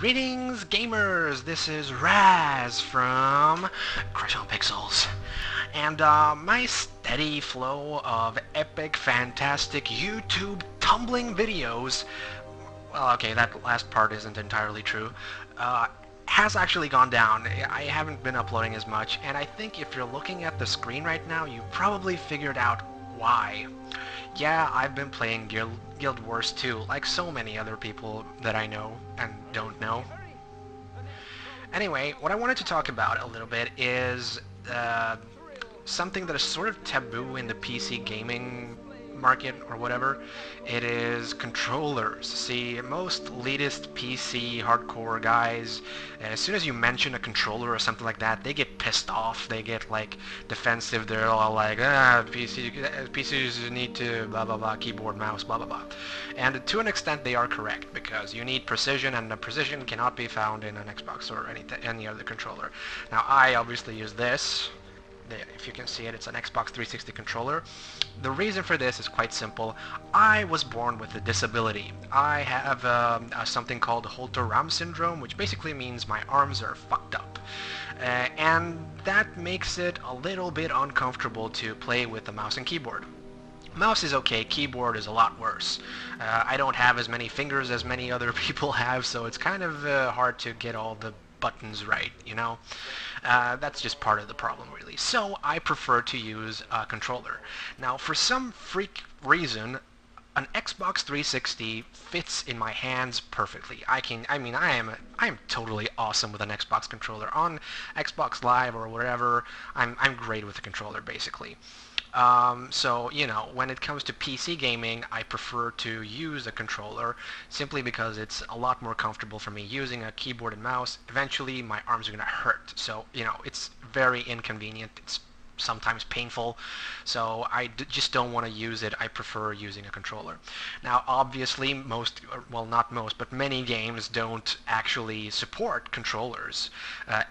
Greetings, gamers! This is Raz from Crush on Pixels. And my steady flow of epic, fantastic YouTube tumbling videos, well, okay, that last part isn't entirely true, has actually gone down. I haven't been uploading as much, and I think if you're looking at the screen right now, you probably figured out why. Yeah, I've been playing Guild Wars 2, like so many other people that I know and don't know. Anyway, what I wanted to talk about a little bit is something that is sort of taboo in the PC gaming market or whatever. It is controllers. See, most elitist PC hardcore guys, as soon as you mention a controller or something like that, they get pissed off. They get like defensive. They're all like, PCs need to blah blah blah, keyboard, mouse, blah blah blah. And to an extent, they are correct because you need precision, and the precision cannot be found in an Xbox or any other controller. Now, I obviously use this. If you can see it, it's an Xbox 360 controller. The reason for this is quite simple. I was born with a disability. I have something called Holter-Ram syndrome, which basically means my arms are fucked up. And that makes it a little bit uncomfortable to play with the mouse and keyboard. Mouse is okay, keyboard is a lot worse. I don't have as many fingers as many other people have, so it's kind of hard to get all the buttons right, you know? That's just part of the problem, really. So I prefer to use a controller. Now, for some freak reason, an Xbox 360 fits in my hands perfectly. I am totally awesome with an Xbox controller. On Xbox Live or whatever, I'm great with the controller, basically. So, you know, when it comes to PC gaming, I prefer to use a controller simply because it's a lot more comfortable for me. Using a keyboard and mouse, eventually my arms are going to hurt. So, you know, it's very inconvenient. It's sometimes painful, so I just don't want to use it. I prefer using a controller. Now, obviously, well, not most, but many games don't actually support controllers.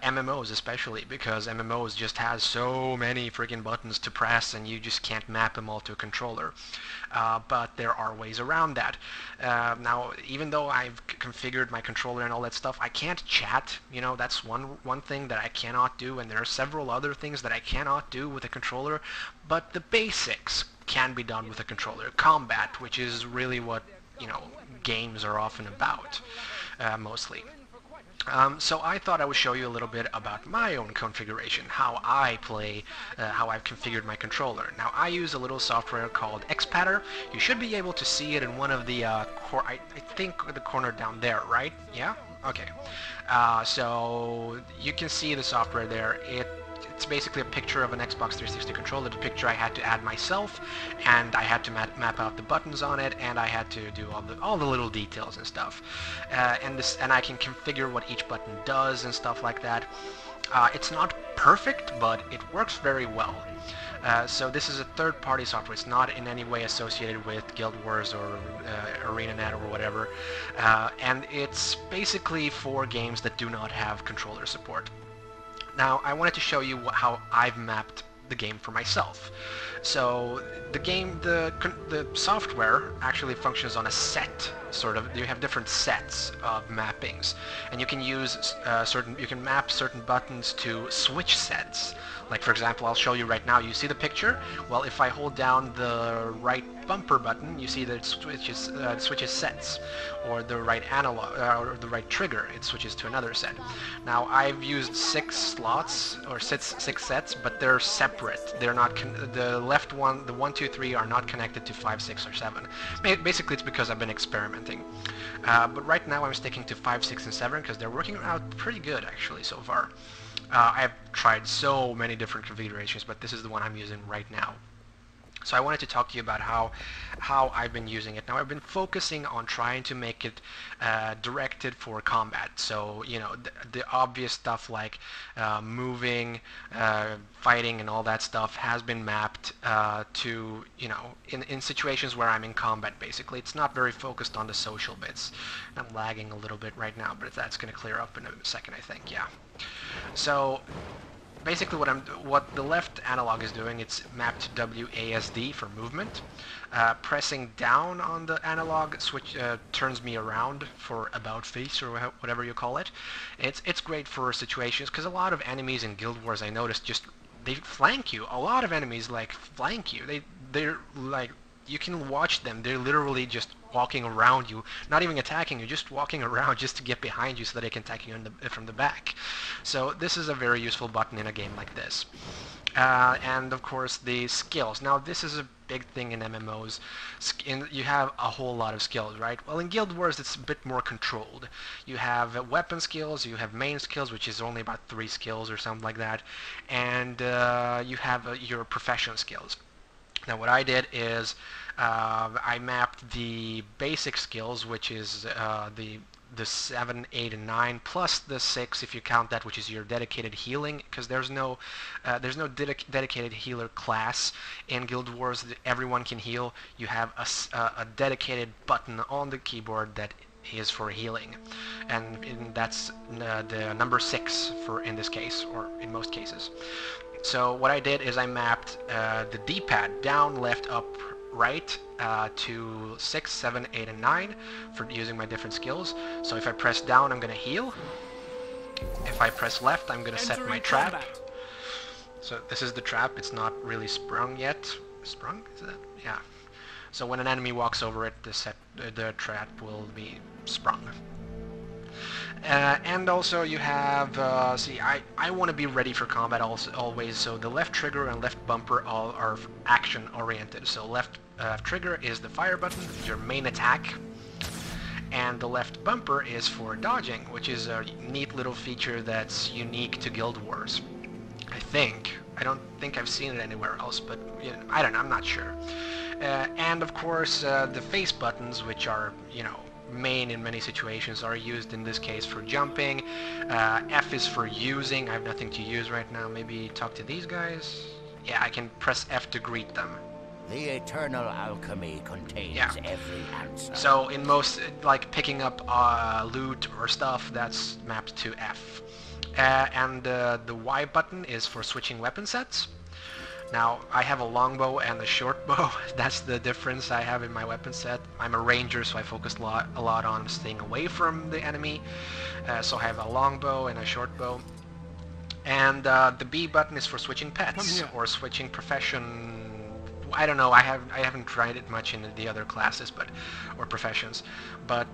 MMOs especially, because MMOs just has so many freaking buttons to press, and you just can't map them all to a controller. But there are ways around that. Now, even though I've configured my controller and all that stuff, I can't chat. You know, that's one thing that I cannot do, and there are several other things that I cannot do with a controller, but the basics can be done with a controller. Combat, which is really what, you know, games are often about, mostly. So I thought I would show you a little bit about my own configuration, how I play, how I've configured my controller. Now, I use a little software called Xpatter. You should be able to see it in one of the, I think the corner down there, right? Yeah? Okay. So you can see the software there. It's basically a picture of an Xbox 360 controller, the picture I had to add myself, and I had to map out the buttons on it, and I had to do all the little details and stuff. And I can configure what each button does and stuff like that. It's not perfect, but it works very well. So this is a third-party software. It's not in any way associated with Guild Wars or ArenaNet or whatever. And it's basically for games that do not have controller support. Now, I wanted to show you how I've mapped the game for myself. So the software actually functions on a set, sort of. You have different sets of mappings, and you can use you can map certain buttons to switch sets. Like, for example, I'll show you right now. You see the picture? Well, if I hold down the right bumper button, you see that it switches sets, or the right analog, or the right trigger, it switches to another set. Now, I've used 6 slots, or 6 sets, but they're separate. They're not, the left one, the 1, 2, 3 are not connected to 5, 6, or 7. Basically, it's because I've been experimenting. But right now, I'm sticking to 5, 6, and 7, because they're working out pretty good, actually, so far. I've tried so many different configurations, but this is the one I'm using right now. So I wanted to talk to you about how I've been using it. Now, I've been focusing on trying to make it directed for combat. So, you know, the obvious stuff like moving, fighting, and all that stuff has been mapped to, you know, in situations where I'm in combat, basically. It's not very focused on the social bits. I'm lagging a little bit right now, but that's going to clear up in a second, I think, yeah. So basically what the left analog is doing, it's mapped to WASD for movement. Pressing down on the analog switch turns me around for about face or whatever you call it. It's great for situations because a lot of enemies in Guild Wars I noticed just they flank you. A lot of enemies like flank you. They're like you can watch them. They're literally just walking around you, not even attacking you, just walking around just to get behind you so that they can attack you from the back. So this is a very useful button in a game like this. And of course the skills. Now this is a big thing in MMOs. You have a whole lot of skills, right? Well, in Guild Wars it's a bit more controlled. You have weapon skills, you have main skills, which is only about 3 skills or something like that, and you have your profession skills. Now what I did is I mapped the basic skills, which is the 7, 8, and 9, plus the 6 if you count that, which is your dedicated healing, because there's no dedicated healer class in Guild Wars. Everyone can heal. You have a dedicated button on the keyboard that is for healing, and that's the number 6 for in this case, or in most cases. So what I did is I mapped the D-pad down, left, up, right to 6, 7, 8, and 9 for using my different skills. So if I press down, I'm going to heal. If I press left, I'm going to set my trap. So this is the trap. It's not really sprung yet. Sprung? Is that? Yeah. So when an enemy walks over it, the trap will be sprung. And also you have, see, I want to be ready for combat always, so the left trigger and left bumper all are action oriented. So left trigger is the fire button, your main attack, and the left bumper is for dodging, which is a neat little feature that's unique to Guild Wars. I think. I don't think I've seen it anywhere else, but you know, I don't know, I'm not sure. And of course the face buttons, which are, you know, main in many situations, are used in this case for jumping. F is for using. I have nothing to use right now. Maybe talk to these guys. Yeah, I can press F to greet them. The eternal alchemy contains every answer. So in most, like picking up loot or stuff, that's mapped to F. And the Y button is for switching weapon sets. Now, I have a longbow and a short bow. That's the difference I have in my weapon set. I'm a ranger, so I focus a lot on staying away from the enemy. So I have a longbow and a short bow. And the B button is for switching pets or switching profession. I don't know. I haven't tried it much in the other classes, or professions. But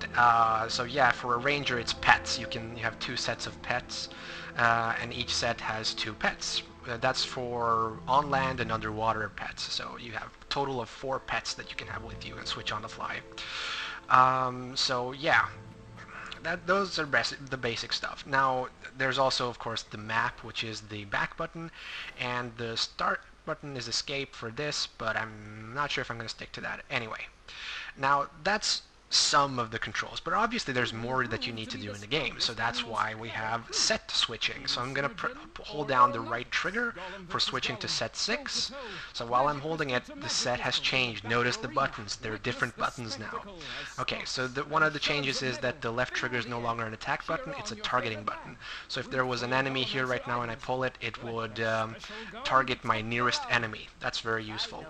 so yeah, for a ranger, it's pets. You have 2 sets of pets, and each set has 2 pets. That's for on land and underwater pets. So you have a total of 4 pets that you can have with you and switch on the fly. So yeah, those are the basic stuff. Now there's also, of course, the map, which is the back button, and the start button is escape for this, but I'm not sure if I'm going to stick to that. Anyway, now that's some of the controls, but obviously there's more that you need to do in the game, so that's why we have set switching. So I'm going to hold down the right trigger for switching to set 6. So while I'm holding it, the set has changed. Notice the buttons, there are different buttons now. Okay, so one of the changes is that the left trigger is no longer an attack button, it's a targeting button. So if there was an enemy here right now and I pull it, it would target my nearest enemy. That's very useful.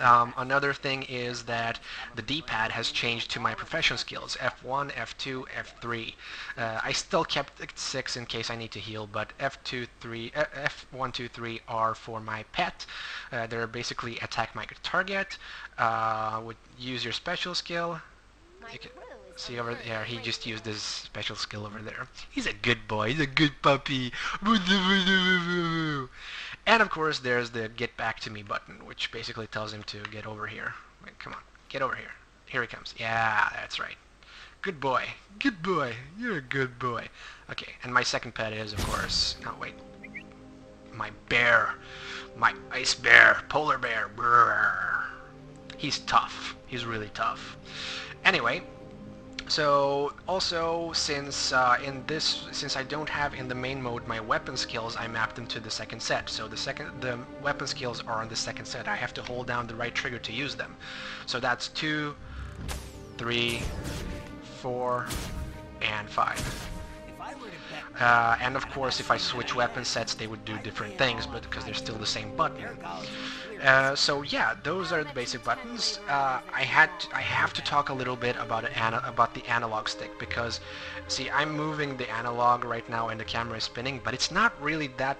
Another thing is that the D-pad has changed to my profession skills, F1, F2, F3. I still kept 6 in case I need to heal, but F1, 2, 3 are for my pet. They're basically attack my target, would use your special skill. You can see over there, he just used his special skill over there. He's a good boy, he's a good puppy. And of course there's the get back to me button, which basically tells him to get over here. Wait, come on, get over here. Here he comes. Yeah, that's right. Good boy. Good boy. You're a good boy. Okay, and my second pet is, of course, no wait, my bear. My ice bear, polar bear. Brrr. He's tough. He's really tough. Anyway, so also since I don't have in the main mode my weapon skills, I mapped them to the second set. So the weapon skills are on the second set. I have to hold down the right trigger to use them. So that's 2, 3, 4, and 5. And of course, if I switch weapon sets, they would do different things, but because they're still the same button. So yeah, those are the basic buttons. I have to talk a little bit about the analog stick, because see, I'm moving the analog right now and the camera is spinning, but it's not really that.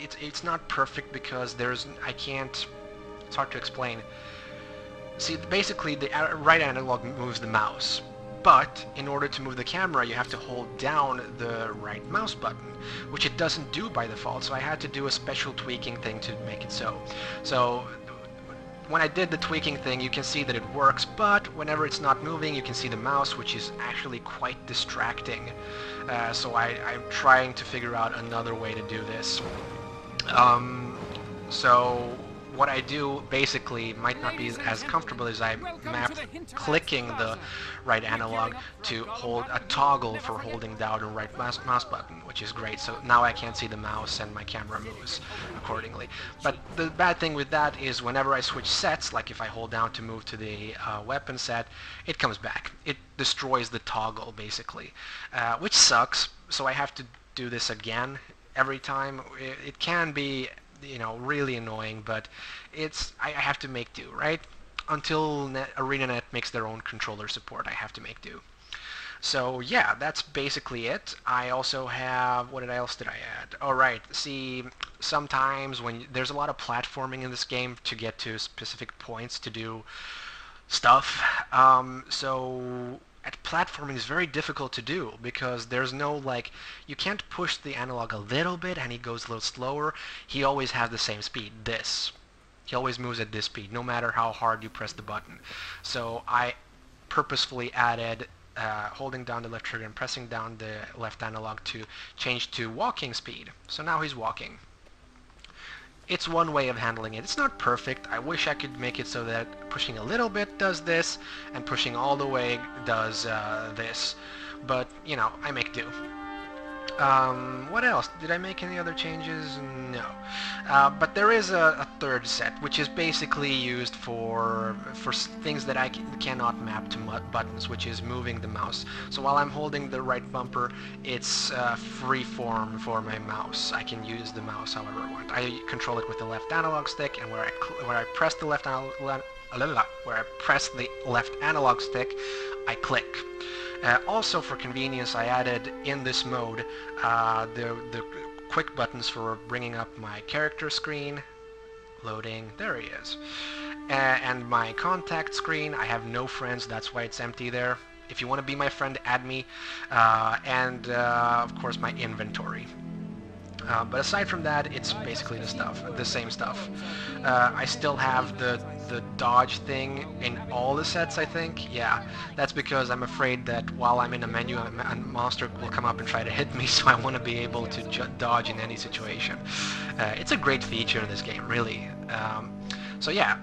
It's not perfect because it's hard to explain. See, basically the right analog moves the mouse, but in order to move the camera you have to hold down the right mouse button, which it doesn't do by default, so I had to do a special tweaking thing to make it so. So when I did the tweaking thing, you can see that it works, but whenever it's not moving you can see the mouse, which is actually quite distracting. So I'm trying to figure out another way to do this. So what I do basically might not be as comfortable as I mapped clicking the right analog to hold a toggle for holding down the right mouse button, which is great. So now I can't see the mouse and my camera moves accordingly. But the bad thing with that is whenever I switch sets, like if I hold down to move to the weapon set, it comes back. It destroys the toggle basically, which sucks. So I have to do this again every time. It can be, really annoying, but I have to make do, right? Until ArenaNet makes their own controller support, I have to make do. So yeah, that's basically it. I also have, what else did I add? Oh right, see, sometimes when there's a lot of platforming in this game to get to specific points to do stuff, so platforming is very difficult to do because there's no, like, you can't push the analog a little bit and he goes a little slower. He always has the same speed, he always moves at this speed no matter how hard you press the button. So I purposefully added holding down the left trigger and pressing down the left analog to change to walking speed. So now he's walking. It's one way of handling it. It's not perfect. I wish I could make it so that pushing a little bit does this and pushing all the way does this. But, I make do. What else? Did I make any other changes? No. But there is a third set, which is basically used for things that I cannot map to buttons, which is moving the mouse. So while I'm holding the right bumper, it's free form for my mouse. I can use the mouse however I want. I control it with the left analog stick, and where I press the left analog stick, I click. Also, for convenience, I added in this mode the quick buttons for bringing up my character screen, loading, there he is, and my contact screen. I have no friends, that's why it's empty there. If you want to be my friend, add me, and of course my inventory. But aside from that, it's basically the same stuff. I still have the dodge thing in all the sets, I think. Yeah, that's because I'm afraid that while I'm in a menu, a monster will come up and try to hit me, so I want to be able to dodge in any situation. It's a great feature in this game, really. So yeah,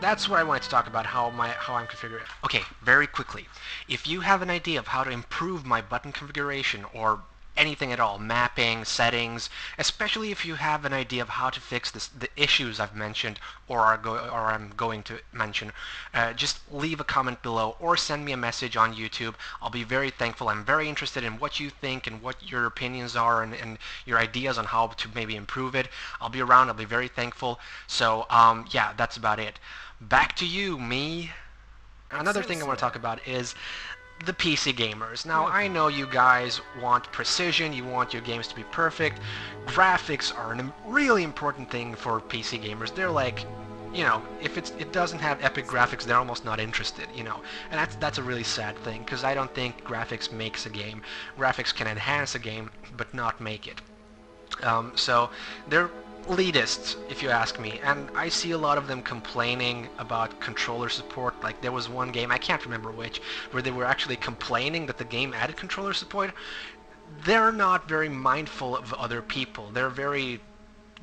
that's what I wanted to talk about, how I'm configuring it. Okay, very quickly. If you have an idea of how to improve my button configuration or anything at all, mapping, settings, especially if you have an idea of how to fix the issues I've mentioned or I'm going to mention, just leave a comment below or send me a message on YouTube. I'll be very thankful. I'm very interested in what you think and what your opinions are and your ideas on how to maybe improve it. I'll be around. I'll be very thankful. So yeah, that's about it. Back to you, me. Another thing I want to talk about is the PC gamers. Now, I know you guys want precision, you want your games to be perfect. Graphics are a really important thing for PC gamers. They're like, if it doesn't have epic graphics, they're almost not interested, And that's a really sad thing, because I don't think graphics makes a game. Graphics can enhance a game, but not make it. So they're elitists, if you ask me, and I see a lot of them complaining about controller support. Like, there was one game, I can't remember which, where they were actually complaining that the game added controller support. They're not very mindful of other people.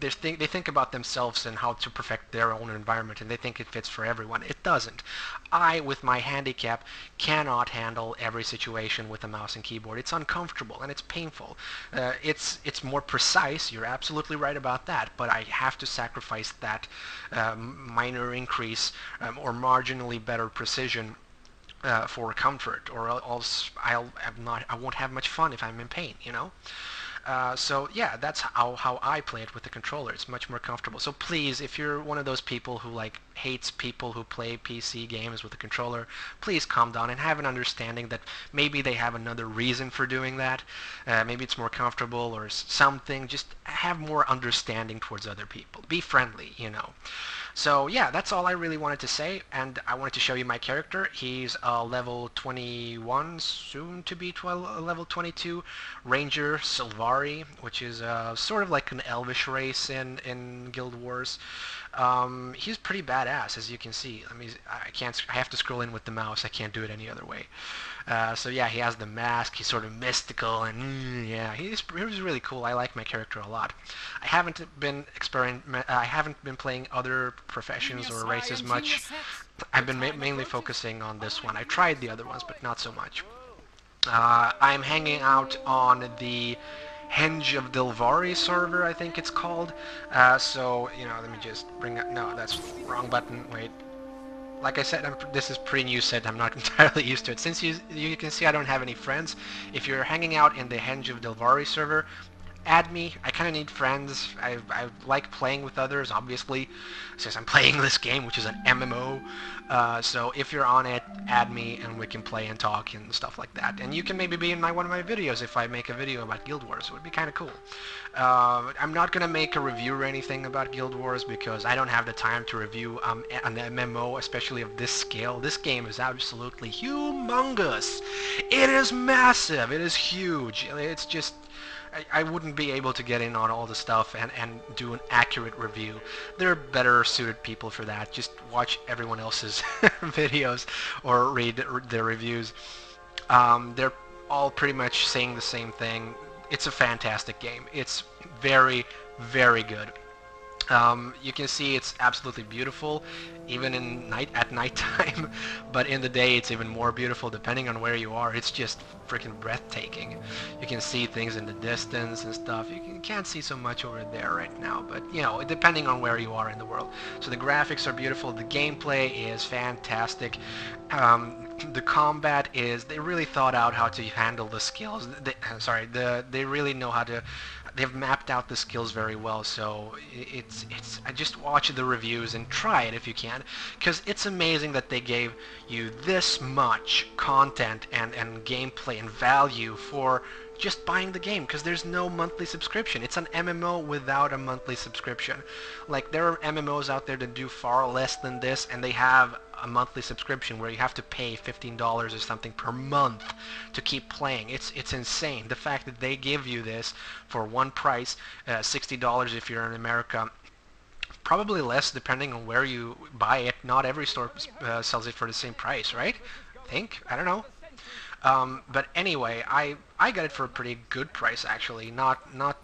They think about themselves and how to perfect their own environment, and they think it fits for everyone. It doesn't. I, with my handicap, cannot handle every situation with a mouse and keyboard. It's uncomfortable and it's painful. It's more precise. You're absolutely right about that, but I have to sacrifice that minor increase or marginally better precision for comfort, or else I won't have much fun if I'm in pain, you know? So yeah, that's how I play it with the controller. It's much more comfortable. So please, if you're one of those people who like hates people who play PC games with the controller, please calm down and have an understanding that maybe they have another reason for doing that. Maybe it's more comfortable or something. Just have more understanding towards other people. Be friendly, you know. So yeah, that's all I really wanted to say, and I wanted to show you my character. He's level 21, soon to be level 22, Ranger Sylvari, which is sort of like an elvish race in Guild Wars. He's pretty badass, as you can see. I mean, I have to scroll in with the mouse. I can't do it any other way. So yeah, he has the mask. He's sort of mystical, and yeah, he's really cool. I like my character a lot. I haven't been playing other professions or races much. I've been mainly focusing on this one. I tried the other ones, but not so much. I'm hanging out on the Henge of Dilvari server, I think it's called. So, you know, let me just bring up... No, that's wrong button. Wait. Like I said, this is pretty new set. I'm not entirely used to it. Since you can see I don't have any friends, if you're hanging out in the Henge of Dilvari server, add me. I kind of need friends. I like playing with others, obviously, since I'm playing this game, which is an MMO. So if you're on it, add me, and we can play and talk and stuff like that. And you can maybe be in one of my videos if I make a video about Guild Wars. It would be kind of cool. I'm not going to make a review or anything about Guild Wars because I don't have the time to review an MMO, especially of this scale. This game is absolutely humongous. It is massive. It is huge. It's just... I wouldn't be able to get in on all the stuff and do an accurate review. There are better suited people for that. Just watch everyone else's videos or read their reviews. They're all pretty much saying the same thing. It's a fantastic game. It's very, very good. You can see it's absolutely beautiful, even at nighttime, but in the day it's even more beautiful depending on where you are. It's just freaking breathtaking. You can see things in the distance and stuff. You can't see so much over there right now, but you know, depending on where you are in the world. So the graphics are beautiful, the gameplay is fantastic. The combat is, they really thought out how to handle the skills. They really know how to, they've mapped out the skills very well. So I just watch the reviews and try it if you can, because it's amazing that they gave you this much content and gameplay and value for just buying the game, because there's no monthly subscription. It's an MMO without a monthly subscription. Like, there are MMOs out there that do far less than this, and they have a monthly subscription where you have to pay $15 or something per month to keep playing. It's insane. The fact that they give you this for one price, $60 if you're in America, probably less depending on where you buy it. Not every store sells it for the same price, right? I don't know. But anyway, I got it for a pretty good price, actually. Not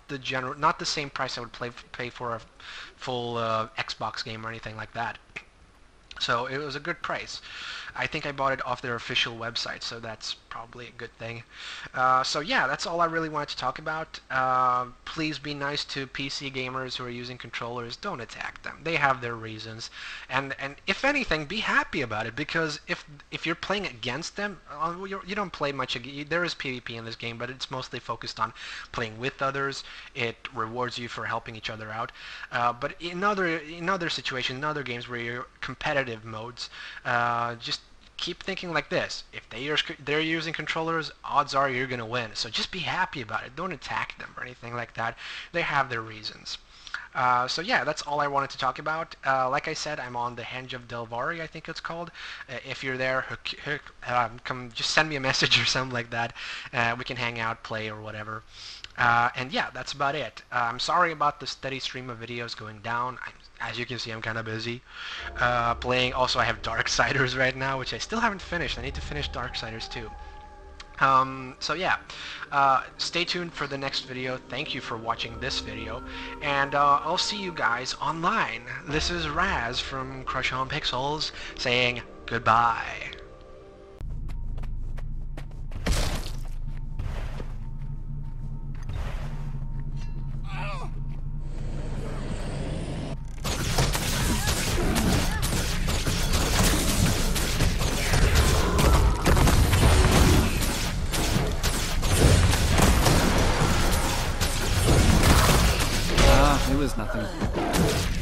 the same price I would pay for a full Xbox game or anything like that. So it was a good price. I think I bought it off their official website, so that's probably a good thing. So yeah, that's all I really wanted to talk about. Please be nice to PC gamers who are using controllers. Don't attack them. They have their reasons. And if anything, be happy about it, because if you're playing against them, you don't play much. There is PvP in this game, but it's mostly focused on playing with others. It rewards you for helping each other out. But in other situations, in other games where you're competitive modes, just keep thinking like this. If they're using controllers, odds are you're going to win. So just be happy about it. Don't attack them or anything like that. They have their reasons. So yeah, that's all I wanted to talk about. Like I said, I'm on the Henge of Dilvari, I think it's called. If you're there, come just send me a message or something like that. We can hang out, play, or whatever. And yeah, that's about it. I'm sorry about the steady stream of videos going down. As you can see, I'm kind of busy playing. Also, I have Darksiders right now, which I still haven't finished. I need to finish Darksiders too. So yeah, stay tuned for the next video. Thank you for watching this video, and I'll see you guys online. This is Raz from Crush on Pixels saying goodbye. It was nothing.